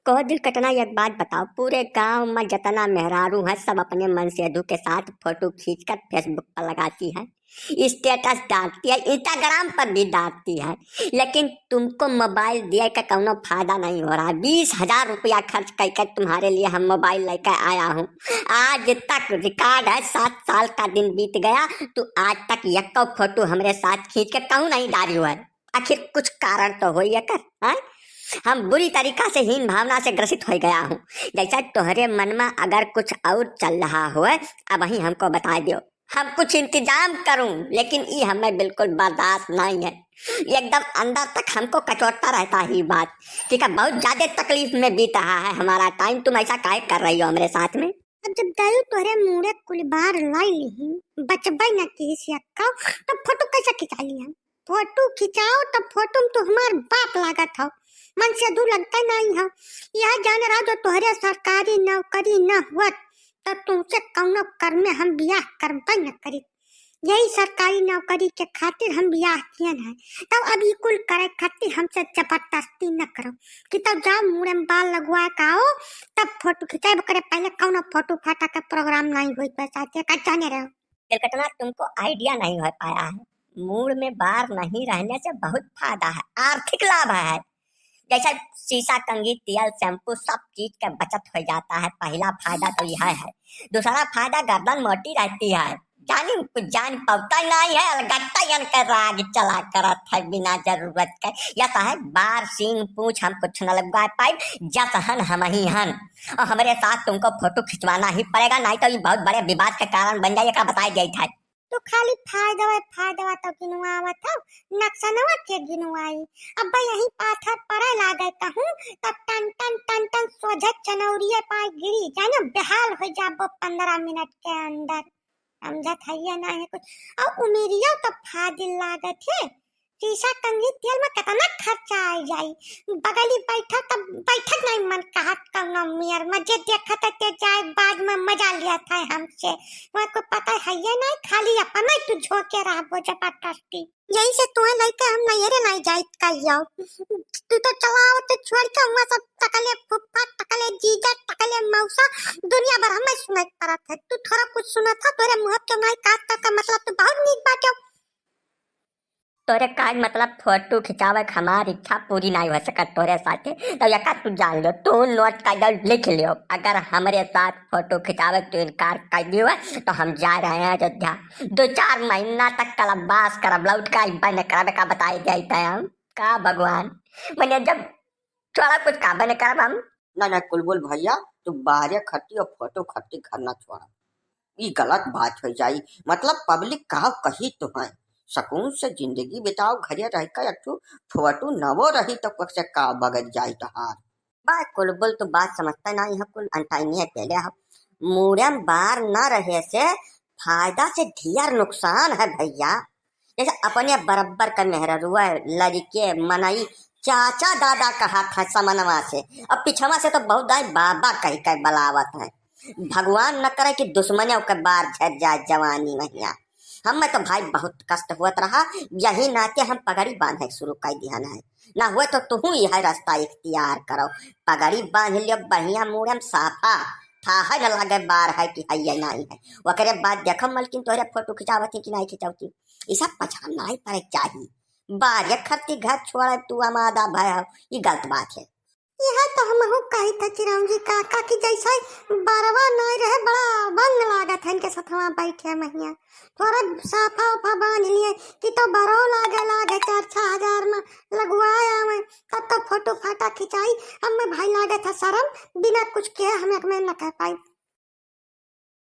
कहो दिल कटना एक बात बताओ, पूरे गांव में जितना मेहरारू है सब अपने मन से अधू के साथ फोटो खींचकर फेसबुक पर लगाती है, स्टेटस डालती है, इंस्टाग्राम पर भी डालती है, लेकिन तुमको मोबाइल दिया का कोनो फायदा नहीं हो रहा। 20,000 रुपया खर्च करके तुम्हारे लिए हम मोबाइल लेकर आया हूँ। आज तक रिकॉर्ड है, 7 साल का दिन बीत गया, तो आज तक एक फोटो हमारे साथ खींच के कहूँ नहीं डाली है। आखिर कुछ कारण तो हो कर है? हम बुरी तरीका से हीन भावना से ग्रसित हो गया हूँ। जैसा तुम्हारे मन में अगर कुछ और चल रहा हो अब वही हमको बता दो, हम कुछ इंतजाम करूं, लेकिन ये हमें बिल्कुल बर्दाश्त नहीं है। एकदम अंदर तक हमको कचोटता रहता ही बात। ठीक है, बहुत ज्यादा तकलीफ में बीत रहा है हमारा टाइम। तुम ऐसा काहे कर रही हो हमारे साथ में? अब जब दारू तोरे मुड़े कुल बार लाई ली बचबई न किसी अक्का, तो फोटो कैसे खिंचा लिया? फोटो खिंचाओ तो फोटो में तो हमार बाप लागत हो, मन से दूर लगता नहीं है। यह जान रहा जो तोहरे सरकारी नौकरी न हुआ तो तुमसे कौनो कर में हम बियाह करबई न करी। यही सरकारी नौकरी के खातिर हम बियाह कियन है, तब अभी कुल करे खातिर हमसे जबरदस्ती न करो कि तब जाओ मुंह में बाल लगवा के आओ तब फोटो खिंचाए करे। पहले कौनो फोटो फाटा का प्रोग्राम नहीं हुई पैसा का जाने रहो। दिलकटना तुमको आइडिया नहीं हो पाया है, मूड में बार नहीं रहने से बहुत फायदा है, आर्थिक लाभ है। जैसा शीशा, कंघी, तेल, शैम्पू सब चीज का बचत हो जाता है। पहला फायदा तो यह है। दूसरा फायदा गर्दन मोटी रहती है, जानी कुछ जान पाता नहीं है, अलगट्टा यन कर राग चला करत है बिना जरूरत के। यह है बार सींग पूछ हम कुछ न लगवा पाए, जसहन हम ही हन, और हमारे साथ तुमको फोटो खिंचवाना ही पड़ेगा, नहीं तो ये बहुत बड़े विवाद का कारण बन जाएगा। बताया गया था तो खाली फायदा तो गिनवावत हो, नक्शनवा के गिनवाई। अब यही पाथर पड़े लागत हूँ तब टन टन टन टन सोझे चनौरिये पाए गिरी जाने बेहाल हो जाबो 15 मिनट के अंदर। समझत है या नहीं कुछ? और उमेरिया तो फादिल लागत है। शीशा, कंघी, तेल में कितना खर्चा आ जाई। बगली बैठा तब बैठक नहीं मन कहत कौनो मियर मजे देखत ते जाए बाद में मजा लिया था हमसे। वहाँ को पता है या नहीं, खाली अपन ही तू झोंके रहबो जबरदस्ती। यही से तुम्हें लेके हम नैरे नहीं जाइत कहियो। तू तो चलाओ तो छोड़ के वहाँ सब टकले फुफ्फा, टकले जीजा, टकले मौसा, दुनिया भर हमें सुनाई पड़त है। तू थोड़ा कुछ सुना था तोरे मुँह के नहीं काट का मतलब तो बहुत नीक बात है। तोरे का मतलब फोटो खिंचावे हमारी इच्छा पूरी नहीं हो सकत तोरे साथे, तो यका तू जान लो, तू नोट कागज लिख लियो। अगर हमारे साथ फोटो खिंचावे तो इनकार कर दियो तो हम जा रहे हैं अयोध्या। 2-4 महीना तक कलबास करब, लौट का बने करावे का बताए जाता है हम का भगवान। मैंने जब थोड़ा कुछ का बने करब हम ना कुलबुल भैया, तू बाहर खट्टी और फोटो खट्टी करना छोड़ा, ये गलत बात हो जाई। मतलब पब्लिक का कही तो है, सकून से जिंदगी बिताओ, घरे रह कर एक फोटो नवो रही तो कुछ का बगत जाई तहार। बात कुलबुल तो बात समझता नहीं है, कुल अंटाइनिया पहले हम मुड़म बार न रहे से फायदा से ढेर नुकसान है भैया। जैसे अपने बराबर का मेहरुआ लड़के मनई चाचा दादा कहा था समनवा से, अब पिछवा से तो बहुत बाबा कही कर बलावत है। भगवान न करे कि दुश्मनों के बार झड़ जाए जवानी महिया। हमें तो भाई बहुत कष्ट हुआ रहा, यही नाते हम पगड़ी बांधे शुरू कर दिया है। ना हुए तो तुम यह रास्ता इख्तियार करो, पगड़ी बांध लियो बढ़िया मुड़म साफा था है न लगे बार है कि है ये नहीं है। वकरे बाद देखो मलकिन तोहरे फोटो खिंचावती कि नहीं खिंचावती, ये सब पछान नहीं पड़े चाहिए। बार ये खर्ती घर छोड़ तू आमादा भय, ये गलत बात है। यह तो हम हो कही था चिरंजी काका की जैसा बरवा नहीं रहे, बड़ा बंग लागत है इनके साथ वहाँ बैठे महिया। थोड़ा साफा उफा बांध लिए कि तो बरो लागे 4-6 हजार में लगवाया मैं, तब तो फोटो फाटा खिंचाई। अब मैं भाई लागे था शर्म, बिना कुछ किए हमें न कह पाई।